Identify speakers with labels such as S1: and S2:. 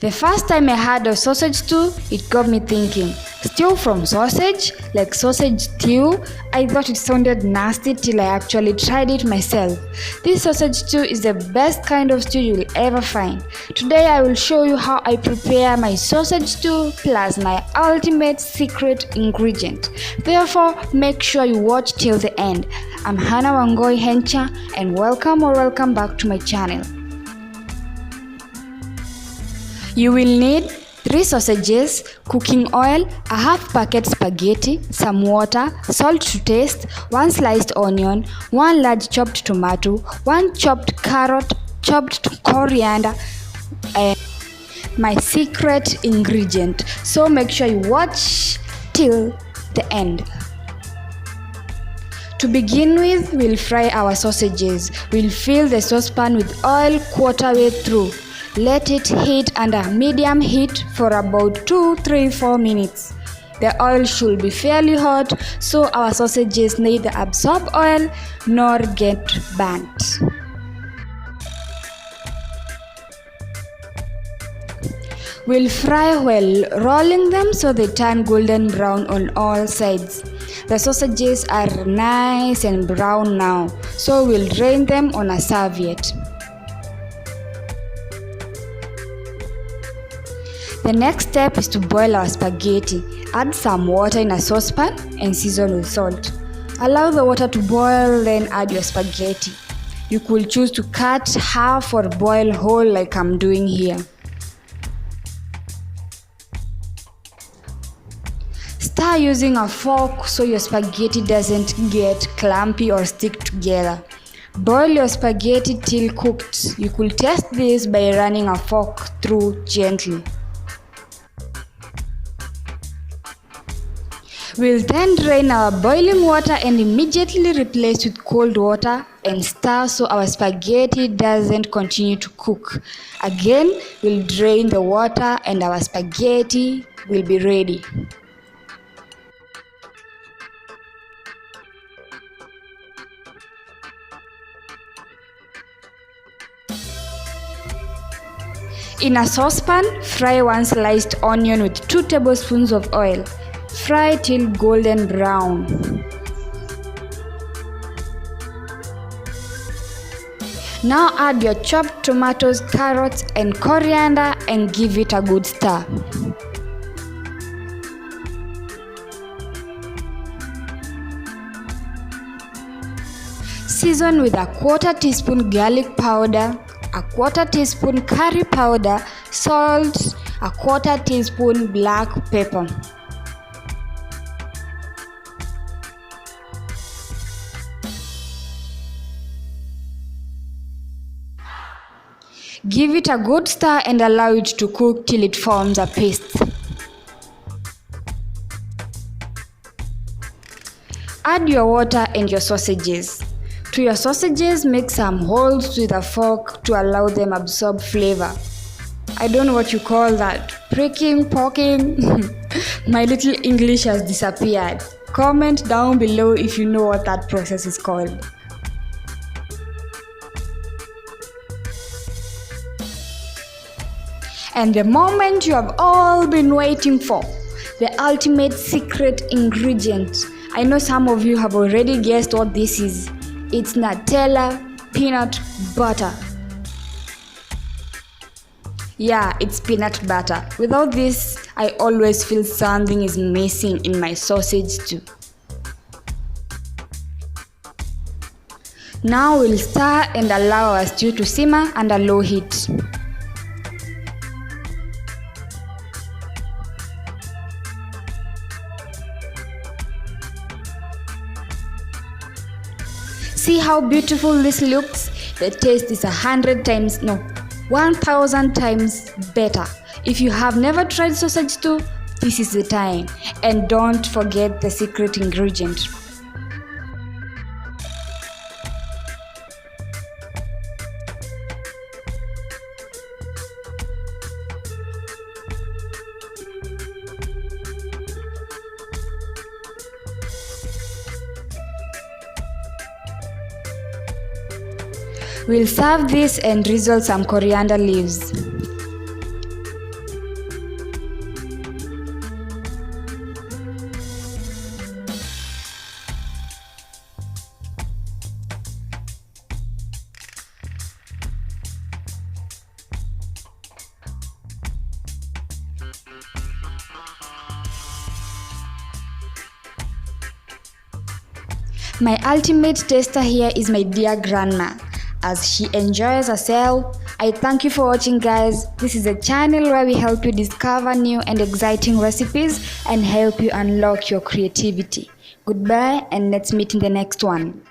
S1: The first time I had a sausage stew, it got me thinking. Stew from sausage? Like sausage stew? I thought it sounded nasty till I actually tried it myself. This sausage stew is the best kind of stew you will ever find. Today I will show you how I prepare my sausage stew plus my ultimate secret ingredient. Therefore, make sure you watch till the end. I'm Hannah Wangoi Hencha and welcome back to my channel. You will need 3 sausages, cooking oil, a half packet spaghetti, some water, salt to taste, 1 sliced onion, 1 large chopped tomato, 1 chopped carrot, chopped coriander, and my secret ingredient. So make sure you watch till the end. To begin with, we'll fry our sausages. We'll fill the saucepan with oil quarter way through. Let it heat under medium heat for about 2-4 minutes. The oil should be fairly hot so our sausages neither absorb oil nor get burnt. We'll fry while rolling them so they turn golden brown on all sides. The sausages are nice and brown now, so we'll drain them on a serviette. The next step is to boil our spaghetti. Add some water in a saucepan and season with salt. Allow the water to boil, then add your spaghetti. You could choose to cut half or boil whole like I'm doing here. Stir using a fork so your spaghetti doesn't get clumpy or stick together. Boil your spaghetti till cooked. You could test this by running a fork through gently. We'll then drain our boiling water and immediately replace with cold water and stir so our spaghetti doesn't continue to cook. Again, we'll drain the water and our spaghetti will be ready. In a saucepan, fry 1 sliced onion with 2 tablespoons of oil. Fry till golden brown. Now add your chopped tomatoes, carrots and coriander and give it a good stir. Season with a 1/4 teaspoon garlic powder, a 1/4 teaspoon curry powder, salt, a 1/4 teaspoon black pepper. Give it a good stir and allow it to cook till it forms a paste. Add your water and your sausages. To your sausages, make some holes with a fork to allow them absorb flavor. I don't know what you call that. Pricking, poking? My little English has disappeared. Comment down below if you know what that process is called. And the moment you have all been waiting for, the ultimate secret ingredient. I know some of you have already guessed what this is. It's Nutella peanut butter. Yeah, it's peanut butter. Without this, I always feel something is missing in my sausage stew. Now we'll stir and allow our stew to simmer under low heat. See how beautiful this looks? The taste is 1,000 times better. If you have never tried sausage stew, this is the time. And don't forget the secret ingredient. We'll serve this and drizzle some coriander leaves. My ultimate taster here is my dear grandma. As she enjoys herself, I thank you for watching, guys. This is a channel where we help you discover new and exciting recipes and help you unlock your creativity. Goodbye, and let's meet in the next one.